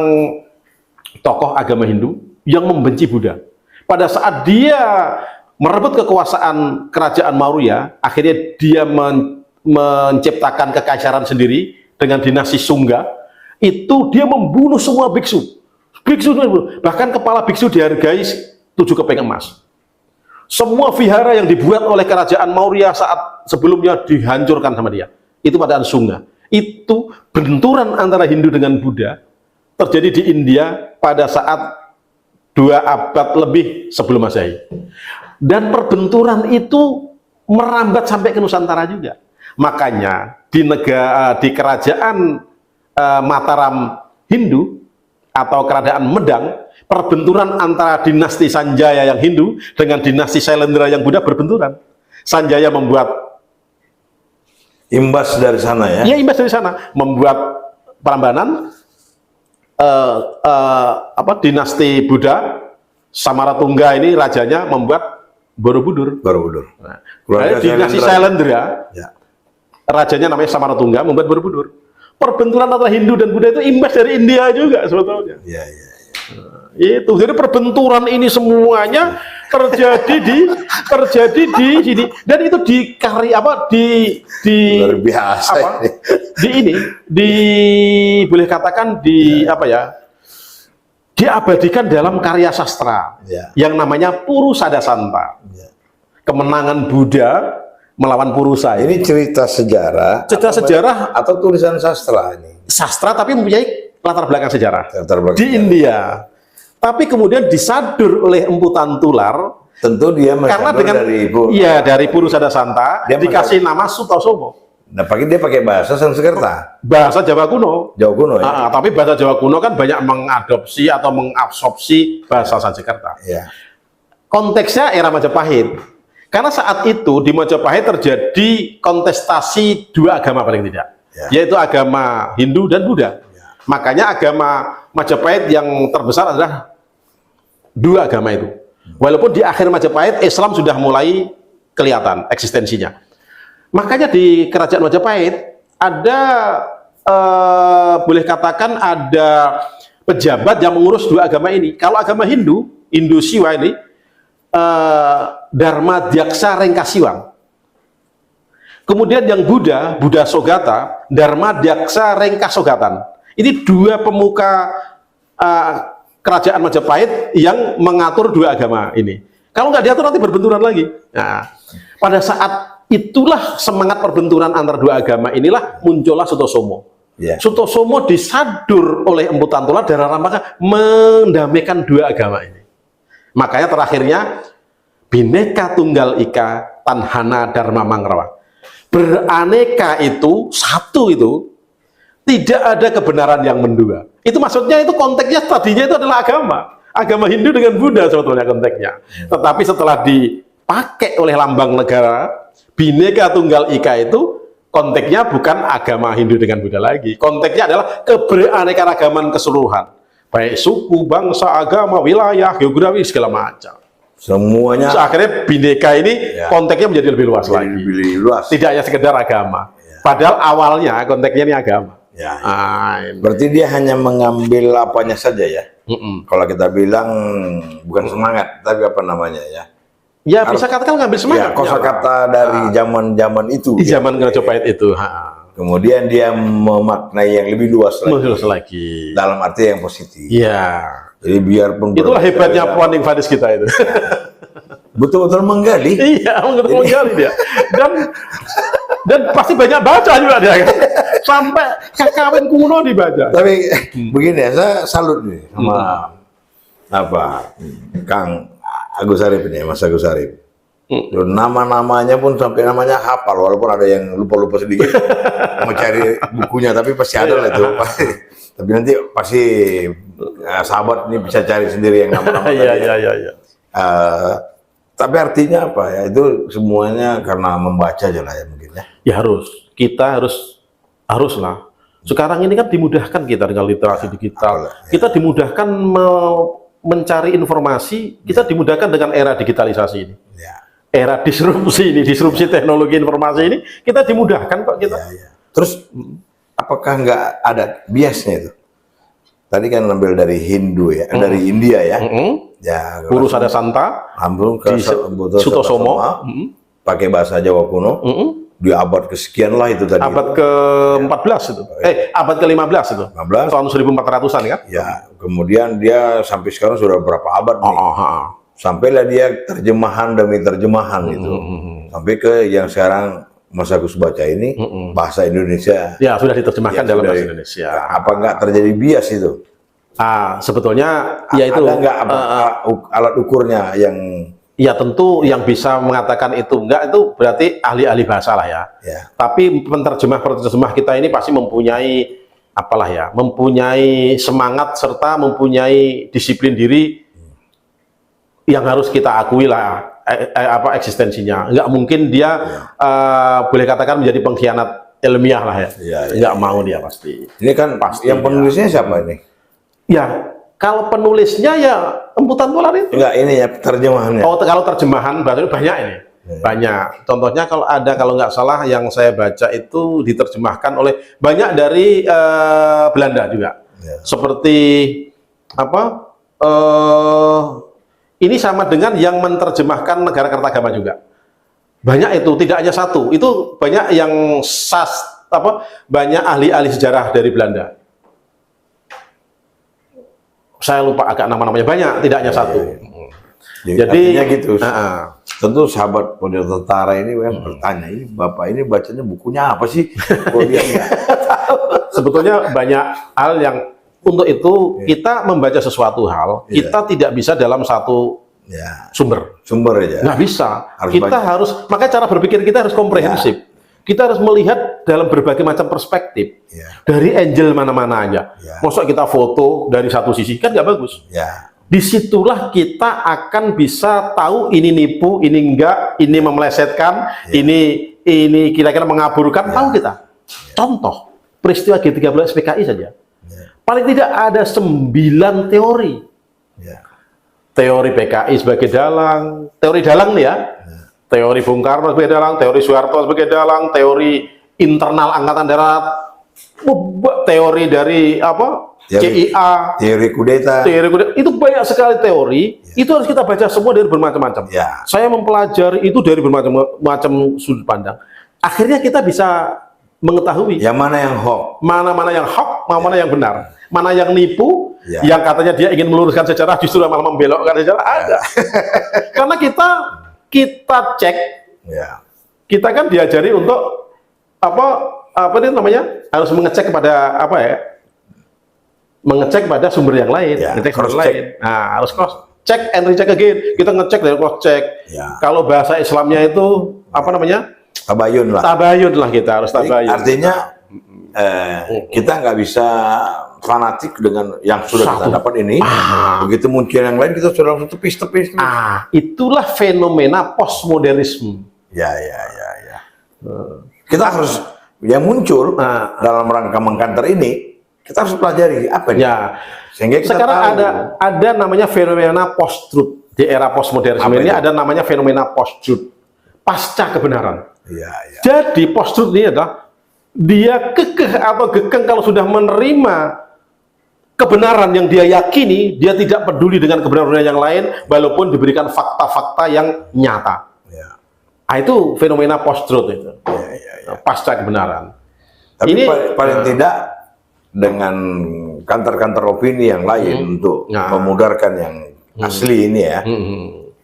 tokoh agama Hindu yang membenci Buddha. Pada saat dia merebut kekuasaan kerajaan Maurya, akhirnya dia menciptakan kekaisaran sendiri dengan dinasti Sungga. Itu dia membunuh semua biksu. Bahkan kepala biksu dihargai 7 keping emas. Semua vihara yang dibuat oleh kerajaan Maurya saat sebelumnya dihancurkan sama dia. Itu pada Sungga. Itu benturan antara Hindu dengan Buddha terjadi di India pada saat 2 abad lebih sebelum Masehi. Dan perbenturan itu merambat sampai ke Nusantara juga. Makanya di kerajaan Mataram Hindu atau kerajaan Medang, perbenturan antara dinasti Sanjaya yang Hindu dengan dinasti Sailendra yang Buddha berbenturan. Sanjaya membuat imbas dari sana ya? Iya, imbas dari sana, membuat Prambanan, dinasti Buddha, Samaratungga ini rajanya membuat Borobudur. Nah, dinasti Sailendra, rajanya namanya Samaratungga, membuat Borobudur. Perbenturan antara Hindu dan Buddha itu imbas dari India juga sebetulnya. Itu jadi perbenturan ini semuanya terjadi di sini, dan itu luar biasa boleh katakan diabadikan dalam karya sastra yang namanya Purusada Santa, kemenangan Buddha melawan Purusa. Ini cerita sejarah atau tulisan sastra ini? Sastra tapi mempunyai latar belakang sejarah di sejarah. India. Tapi kemudian disadur oleh Empu Tantular. Tentu dia karena dengan dari Purusada Santa dia dikasih nama Sutosomo. Nah, dia pakai bahasa Sanskerta. Bahasa Jawa kuno. Jawa kuno ya. Tapi bahasa Jawa kuno kan banyak mengadopsi atau mengabsorpsi bahasa Sanskerta. Ya. Konteksnya era Majapahit. Karena saat itu di Majapahit terjadi kontestasi dua agama paling tidak, yaitu agama Hindu dan Buddha. Makanya agama Majapahit yang terbesar adalah dua agama itu. Walaupun di akhir Majapahit Islam sudah mulai kelihatan eksistensinya. Makanya di kerajaan Majapahit ada boleh katakan ada pejabat yang mengurus dua agama ini. Kalau agama Hindu Siwa ini Dharma Dyaksa Rengkasiwang. Kemudian yang Buddha Sogata, Dharma Dyaksa Rengkasogatan. Ini dua pemuka kerajaan Majapahit yang mengatur dua agama ini. Kalau nggak diatur nanti berbenturan lagi. Nah, pada saat itulah semangat perbenturan antara dua agama inilah muncullah Sutosomo. Sutosomo disadur oleh Empu Tantular dalam rangka mendamaikan dua agama ini. Makanya terakhirnya Bhinneka Tunggal Ika Tanhana Dharma Mangrawa. Beraneka itu satu itu. Tidak ada kebenaran yang mendua. Itu maksudnya, itu konteksnya tadinya itu adalah agama Hindu dengan Buddha sebetulnya konteksnya. Tetapi setelah dipakai oleh lambang negara Bhinneka Tunggal Ika itu konteksnya bukan agama Hindu dengan Buddha lagi. Konteksnya adalah keberaneka-ragaman keseluruhan, baik suku, bangsa, agama, wilayah, geografi, segala macam. Semuanya. Akhirnya Bhinneka ini konteksnya menjadi lebih luas lagi. Lebih luas. Tidak hanya sekedar agama. Padahal awalnya konteksnya ini agama. Berarti dia hanya mengambil apanya saja ya. Kalau kita bilang bukan semangat, tapi apa namanya ya? Ya bisa katakan ngambil semangat. Kosakata dari zaman itu. Di zaman Majapahit itu. Kemudian dia memaknai yang lebih luas lagi. Dalam arti yang positif. Iya. Jadi biarpun itulah hebatnya Puaning Fadis kita itu. Betul-betul menggali. Iya, menggali dia. Dan pasti banyak baca juga dia kan. Sampai kakawin kuno dibaca. Tapi begini ya, saya salut nih sama Kang Agus Sarip ini, Mas Agus Sarip. Nama-namanya pun sampai namanya hafal, walaupun ada yang lupa-lupa sedikit. Mau cari bukunya, tapi pasti ada lah itu. Tapi nanti pasti sahabat ini bisa cari sendiri yang nama-nama. Iya. Tapi artinya apa ya? Itu semuanya karena membaca aja lah ya mungkin ya. Ya kita haruslah. Sekarang ini kan dimudahkan kita dengan literasi digital. Kita dimudahkan mencari informasi, kita dimudahkan dengan era digitalisasi ini. Era disrupsi teknologi informasi ini, kita dimudahkan kok kita. Terus apakah nggak ada biasnya itu? Tadi kan ambil dari Hindu ya, dari India ya. Ya, Purusada Santa, ke Sutosomo, pakai bahasa Jawa kuno. Di abad kesekian lah itu tadi. Abad ke-14 itu. Abad ke-15 itu. 15. Tahun 1400-an kan? Ya, kemudian dia sampai sekarang sudah berapa abad nih. Sampailah dia terjemahan demi terjemahan gitu. Sampai ke yang sekarang Mas Agus baca ini bahasa Indonesia. Ya, sudah diterjemahkan dalam bahasa Indonesia. Apa enggak terjadi bias itu? Sebetulnya ya itu ada enggak alat ukurnya yang ya tentu yang bisa mengatakan itu enggak, itu berarti ahli-ahli bahasa lah ya. Tapi penerjemah kita ini pasti mempunyai mempunyai semangat serta mempunyai disiplin diri yang harus kita akui lah eksistensinya. Enggak mungkin dia boleh katakan menjadi pengkhianat ilmiah lah ya. Enggak mau dia pasti. Ini kan pasti yang penulisnya siapa ini? Ya, kalau penulisnya ya Empu Tantular itu. Enggak, ini ya terjemahannya. Kalau terjemahan bahasa banyak ini. Banyak. Contohnya kalau nggak salah yang saya baca itu diterjemahkan oleh banyak dari Belanda juga. Seperti Ini sama dengan yang menerjemahkan negara Kartagama juga. Banyak itu, tidak hanya satu. Itu banyak yang banyak ahli-ahli sejarah dari Belanda. Saya lupa agak nama-namanya, banyak, tidak hanya satu. Jadi gitu. Tentu sahabat Pondok Tentara ini yang bertanya, ini Bapak ini bacanya bukunya apa sih? Sebetulnya banyak hal yang untuk itu kita membaca sesuatu hal, kita tidak bisa dalam satu sumber aja. Nggak bisa. Harus makanya cara berpikir kita harus komprehensif. Kita harus melihat dalam berbagai macam perspektif. Dari angle mana-mana aja. Masa kita foto dari satu sisi kan nggak bagus. Disitulah kita akan bisa tahu ini nipu, ini enggak, ini memelesetkan, ini kira-kira mengaburkan, tahu kita. Contoh peristiwa G13 PKI saja. Paling tidak ada 9 teori. Teori PKI sebagai dalang, teori dalang nih ya. Teori Bung Karno sebagai dalang, teori Soeharto sebagai dalang, teori internal Angkatan Darat, teori dari CIA, teori kudeta, itu banyak sekali teori. Itu harus kita baca semua dari bermacam-macam. Saya mempelajari itu dari bermacam-macam sudut pandang. Akhirnya kita bisa mengetahui yang mana yang hoax, mana yang hoax, mana yang benar, mana yang nipu, yang katanya dia ingin meluruskan sejarah justru malah membelokkan sejarah. Ada. Karena kita cek, kita kan diajari untuk apa itu namanya, harus mengecek kepada mengecek pada sumber yang lain, ngecek sumber lain. Nah, harus cross check and recheck again. Kita ngecek dari cross check. Kalau bahasa Islamnya itu tabayun lah. Tabayun lah, kita harus tabayun. Artinya kita nggak bisa fanatik dengan yang sudah kita dapat ini. Begitu muncul yang lain kita sudah langsung tepis-tepis. Itulah fenomena postmodernisme. Kita harus yang muncul dalam rangka mengkanter ini. Kita harus pelajari apa ini. Sehingga kita sekarang tahu. ada namanya fenomena post-truth. Di era postmodernisme ini ada namanya fenomena post-truth. Pasca kebenaran. Jadi post-truth ini adalah dia kekeh atau gekeng kalau sudah menerima kebenaran yang dia yakini, dia tidak peduli dengan kebenaran yang lain, walaupun diberikan fakta-fakta yang nyata. Itu fenomena post-truth itu. Pasca kebenaran. Tapi ini paling tidak dengan kantor-kantor opini yang lain untuk memudarkan yang asli ini ya,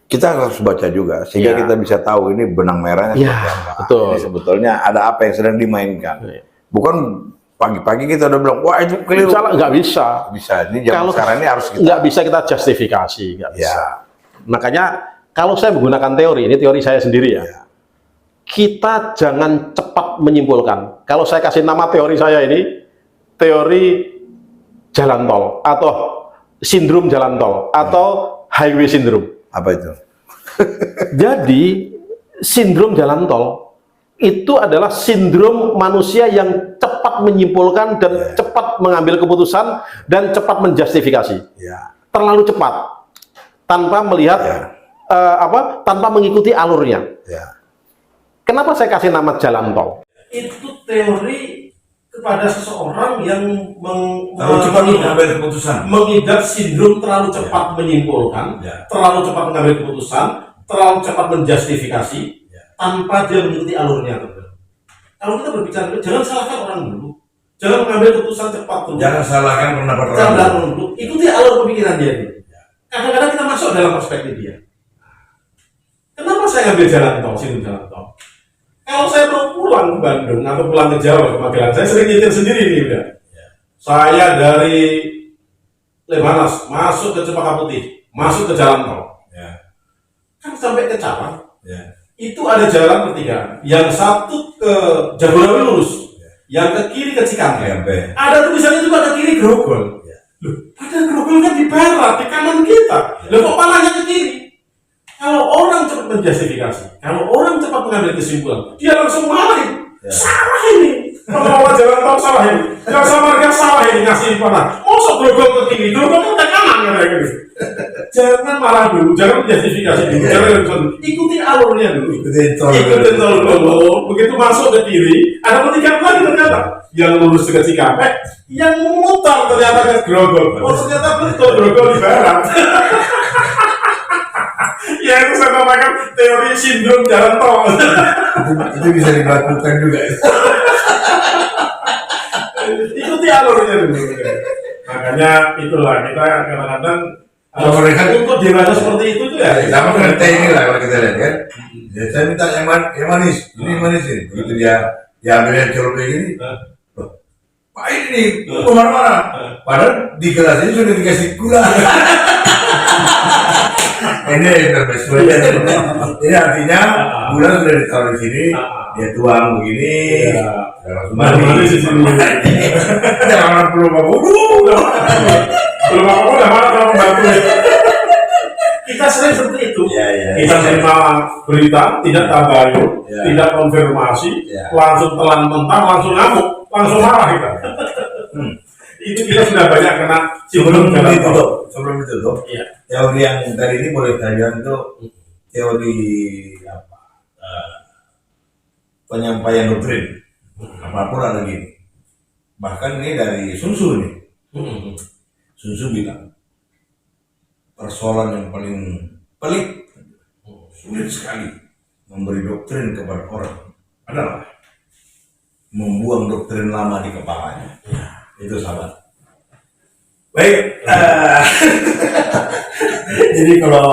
kita harus baca juga sehingga kita bisa tahu ini benang merahnya seperti apa. Betul. Ini sebetulnya ada apa yang sedang dimainkan. Bukan pagi-pagi kita udah bilang wah itu keliru. Nggak bisa. Ini zaman sekarang ini harus kita. Nggak bisa kita justifikasi, nggak bisa. Makanya kalau saya menggunakan teori, ini teori saya sendiri ya. Kita jangan cepat menyimpulkan. Kalau saya kasih nama teori saya ini, teori jalan tol atau sindrom jalan tol atau highway syndrome. Apa itu? Jadi sindrom jalan tol itu adalah sindrom manusia yang cepat menyimpulkan dan cepat mengambil keputusan dan cepat menjustifikasi. Terlalu cepat tanpa melihat tanpa mengikuti alurnya. Kenapa saya kasih nama jalan tol? Itu teori kepada seseorang yang mengidap sindrom terlalu cepat menyimpulkan, terlalu cepat mengambil keputusan, terlalu cepat menjustifikasi, tanpa dia mengikuti alurnya. Kalau kita berbicara, jangan salahkan orang dulu, jangan mengambil keputusan cepat dulu. Jangan salahkan pendapat orang dulu. Ikuti alur pemikiran dia dulu. Kadang-kadang kita masuk dalam perspektif dia. Kenapa saya ambil jalan tol, sindrom jalan tol? Kalau saya mau pulang ke Bandung atau pulang ke Jawa, ke Magelang, saya sering nyetir sendiri nih udah. Saya dari Lemhanas masuk ke Cempaka Putih, masuk ke jalan tol. Kan sampai ke Cawang, itu ada jalan pertigaan. Yang satu ke Jagorawi lurus, yang ke kiri ke Cikampek. Ada tulisannya juga ke kiri Grogol. Loh, padahal Grogol kan di barat, di kanan kita. Loh, kok palanya ke kiri? Kalau orang cepat menjustifikasi, kalau orang cepat mengambil kesimpulan, dia langsung marahin. Salah ini, pengelola jalan tol salah ini, jasa marga salah ini ngasih panah. Mosok Grogol ke kiri, Grogol kan ke kanan kayak gitu. Jangan marah dulu, jangan menjustifikasi dulu, jangan ikuti alurnya dulu. Ikutin tol dulu. Begitu masuk ke kiri, ada pertigaan lagi ternyata. Yang lurus ke Cikampek, yang memutar ternyata ke Grogol. Oh ternyata betul Grogol di barat. itu saya namakan teori sindrom jalan tol. Itu bisa dilakukan juga. Ikuti alurnya dulu. Makanya itulah kita kadang-kadang untuk dewasa seperti itu tuh ya. Sama dengan teh ini lah kalau kita lihat kan. Ya, saya minta yang manis, ini manis ini. Begitu dia ambilnya celup kayak gini. Pak ini kemana-mana. Padahal di gelas ini sudah dikasih gula. Ini ini artinya gula sudah ditaruh di sini, dia tuang begini. Manis di sini. Jangan perlu apa-apa. Belum apa-apa udah mana kalau membantu. Kita sering seperti itu. Kita terima berita, tidak tabayun, tidak konfirmasi, langsung telan mentah, langsung ngamuk, langsung marah kita. Itu kita sudah banyak kena sebelum itu tuh. Teori yang tadi ini boleh tajam itu teori apa? Penyampaian doktrin. Apapun ada gini. Bahkan ini dari Sun Tzu nih. Sun Tzu bilang persoalan yang paling pelik, sulit sekali memberi doktrin kepada orang adalah membuang doktrin lama di kepalanya. Itu sahabat. Baik, jadi kalau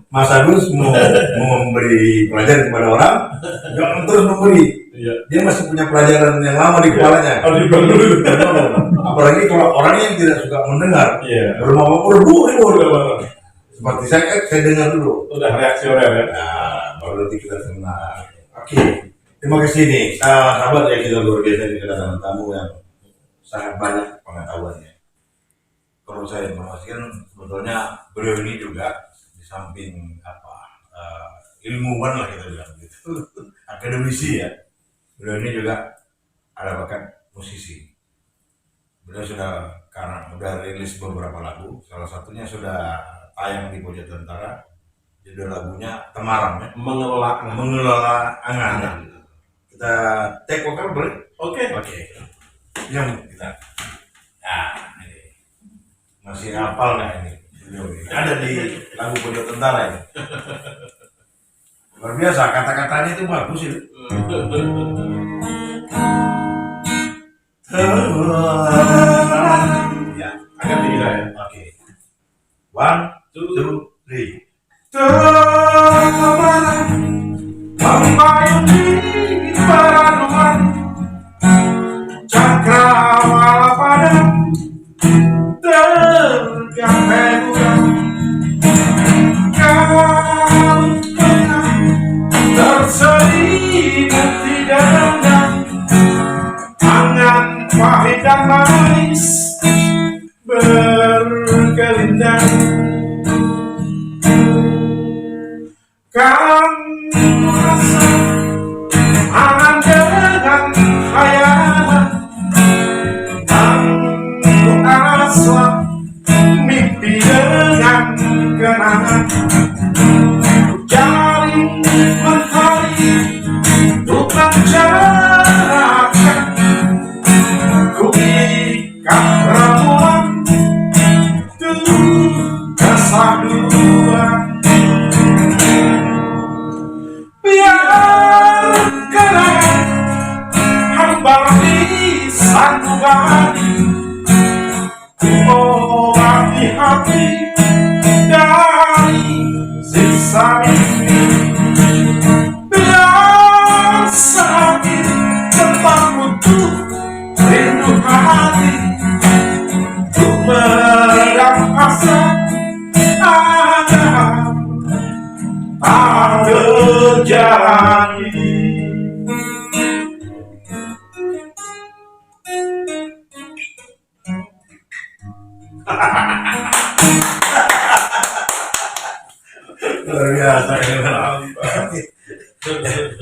Mas Agus mau memberi pelajaran kepada orang, jangan terus memberi. Dia masih punya pelajaran yang lama di kepalanya. Apalagi kalau orang yang tidak suka mendengar, belum apa-apa, seperti saya dengar dulu. Udah reaksioner ya. Nah, baru nanti kita kenal. Oke, terima kasih nih, sahabat ya, kita luar biasa di kedatangan tamu yang sangat banyak pengetahuannya. Kalau saya informasikan, sebetulnya beliau ini juga di samping ilmuwan lah kita bilang gitu, akademisi ya. Beliau ini juga ada bakat musisi. Beliau karena udah rilis beberapa lagu, salah satunya sudah tayang di Pojok Tentara. Judul lagunya Temaram ya. Mengelola angan. Kita take vokal boleh? Oke. Yang kita. Nah, ini masih hafal nggak ini? Ada di lagu Pojok Tentara ini. Luar biasa, kata-katanya itu bagus itu. Ya, agak tinggi ya. Oke. 1, 2, 3. Temaram membayang di peraduan cakrawala pada tergapai bulan kau pernah terselimut di dalam angan pahit dan manis berkelindang. Kamu rasa angan dengan khayalan, aku asa mimpi dengan kenangan. Ku cari mentari untuk mencarakan, ku ikat ramuan untuk kesaduan. Biar kenangan hamba di sanubari, ku obati hati dari siksa ini. Biar sakit tetap butuh rindu hati, untuk meredam hasrat agar tak terjadi. Luar biasa ya.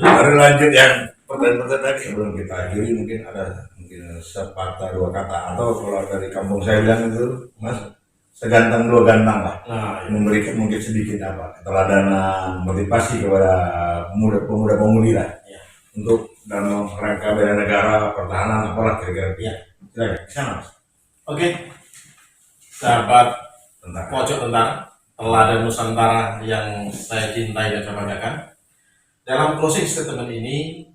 Baru lanjut yang pertanyaan tadi sebelum kita akhiri, mungkin ada sepatah dua kata, atau kalau dari kampung saya bilang itu Mas, segantang dua gantang lah. Memberikan mungkin sedikit keteladanan, motivasi kepada pemuda-pemudi lah untuk dalam rangka bela negara, pertahanan, apalah kira-kira. Silakan, sana Mas. Oke, sahabat Pojok Tentara, teladan Nusantara yang saya cintai dan saya banggakan. Dalam closing statement ini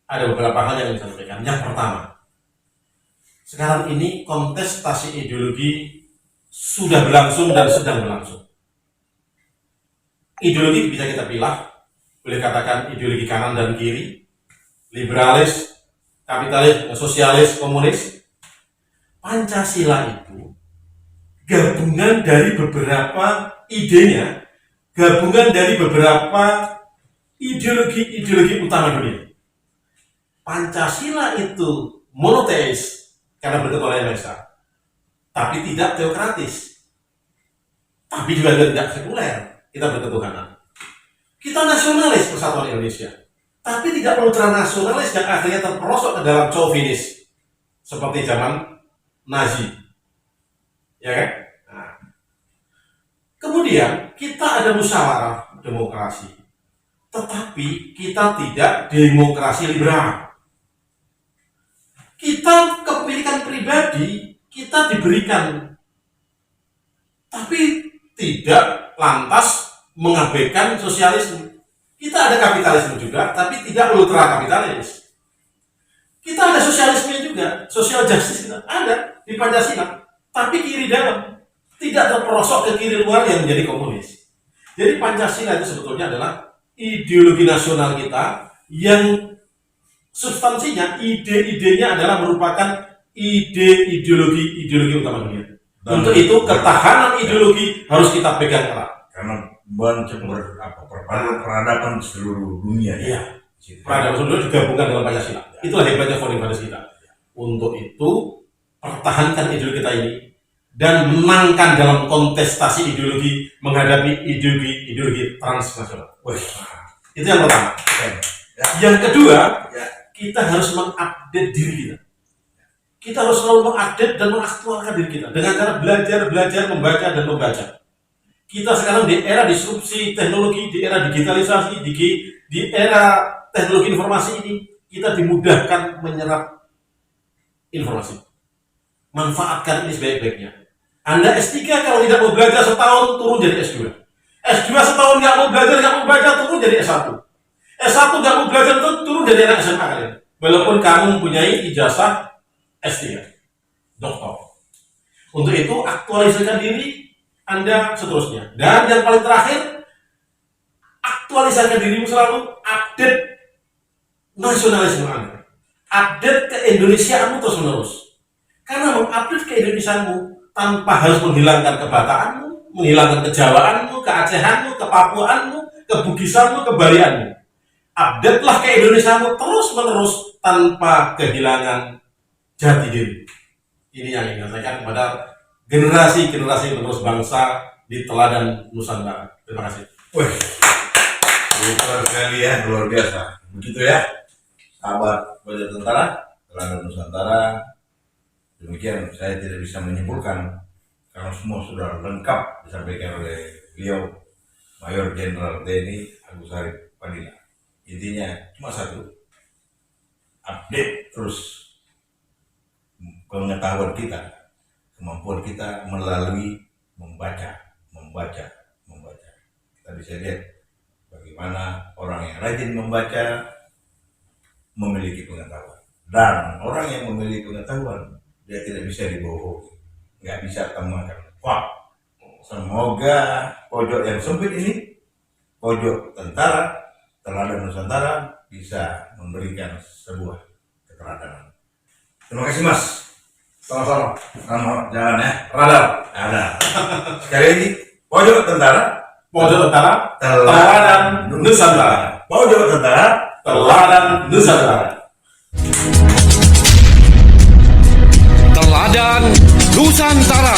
ada beberapa hal yang ingin saya sampaikan. Yang pertama, sekarang ini kontestasi ideologi sudah berlangsung dan sedang berlangsung. Ideologi bisa kita pilah, boleh katakan ideologi kanan dan kiri, liberalis, kapitalis, sosialis, komunis. Pancasila itu gabungan dari beberapa idenya, gabungan dari beberapa ideologi utama dunia. Pancasila itu monoteis karena berbentuk oleh Indonesia, tapi tidak teokratis, tapi juga tidak sekuler. Kita berketuhanan. Kita nasionalis persatuan Indonesia, tapi tidak ultranasionalis yang akhirnya terperosok ke dalam chauvinis seperti zaman Nazi, ya kan? Nah. Kemudian kita ada musyawarah demokrasi, tetapi kita tidak demokrasi liberal. Kita kepemilikan pribadi kita diberikan, tapi tidak lantas mengabaikan sosialisme. Kita ada kapitalisme juga, tapi tidak ultra kapitalis. Kita ada sosialisme juga, social justice kita ada di Pancasila, tapi kiri dalam, tidak terperosok ke kiri luar yang menjadi komunis. Jadi Pancasila itu sebetulnya adalah ideologi nasional kita yang substansinya, ide-idenya adalah merupakan ideologi utama dunia. Untuk itu ketahanan ideologi harus kita pegang erat. Karena peradaban seluruh dunia. Iya. Peradaban seluruh dunia digabungkan dalam Pancasila. Itulah hebatnya founding fathers kita. Untuk itu pertahankan ideologi kita ini dan menangkan dalam kontestasi ideologi menghadapi ideologi transnasional. Itu yang pertama. Yang kedua, kita harus mengupdate diri kita. Kita harus selalu mengupdate dan mengaktualkan diri kita dengan cara belajar, membaca dan membaca. Kita sekarang di era disrupsi teknologi, di era digitalisasi, di era teknologi informasi ini, kita dimudahkan menyerap informasi. Manfaatkan ini sebaik-baiknya. Anda S3 kalau tidak mau belajar setahun, turun jadi S2. S2 setahun nggak mau belajar, turun jadi S1. S1 nggak mau belajar, turun jadi anak SMA kalian. Walaupun kamu mempunyai ijazah S3, doktor. Untuk itu aktualisasikan diri Anda seterusnya. Dan yang paling terakhir, aktualisasikan dirimu selalu, update nasionalisme Anda, update keindonesiaanmu terus menerus. Karena mengupdate keindonesiaanmu tanpa harus menghilangkan kebataanmu, menghilangkan kejawaanmu, keacehanmu, kepapuaanmu, kebugisanmu, kebalianmu. Update-lah keindonesiaanmu terus menerus tanpa kehilangan jati diri. Ini yang ingin saya sampaikan kepada generasi penerus bangsa di teladan Nusantara. Terima kasih. Wih, luar sekali ya, luar biasa. Begitu ya, sahabat Wajah Tentara, teladan Nusantara. Demikian saya tidak bisa menyimpulkan karena semua sudah lengkap disampaikan oleh beliau Mayor Jenderal TNI Agus Harip Padilla. Intinya cuma satu, update terus pengetahuan kita, kemampuan kita melalui membaca. Kita bisa lihat bagaimana orang yang rajin membaca memiliki pengetahuan, dan orang yang memiliki pengetahuan dia tidak bisa dibohongi, nggak bisa temakan. Wah, semoga pojok yang sempit ini, pojok tentara teladan Nusantara, bisa memberikan sebuah keteladanan. Terima kasih Mas. Sama-sama. Selamat jalan ya. Radar. Ada. Sekali lagi, pojok tentara teladan Nusantara. Pojok tentara Teladan Nusantara. Teladan Nusantara.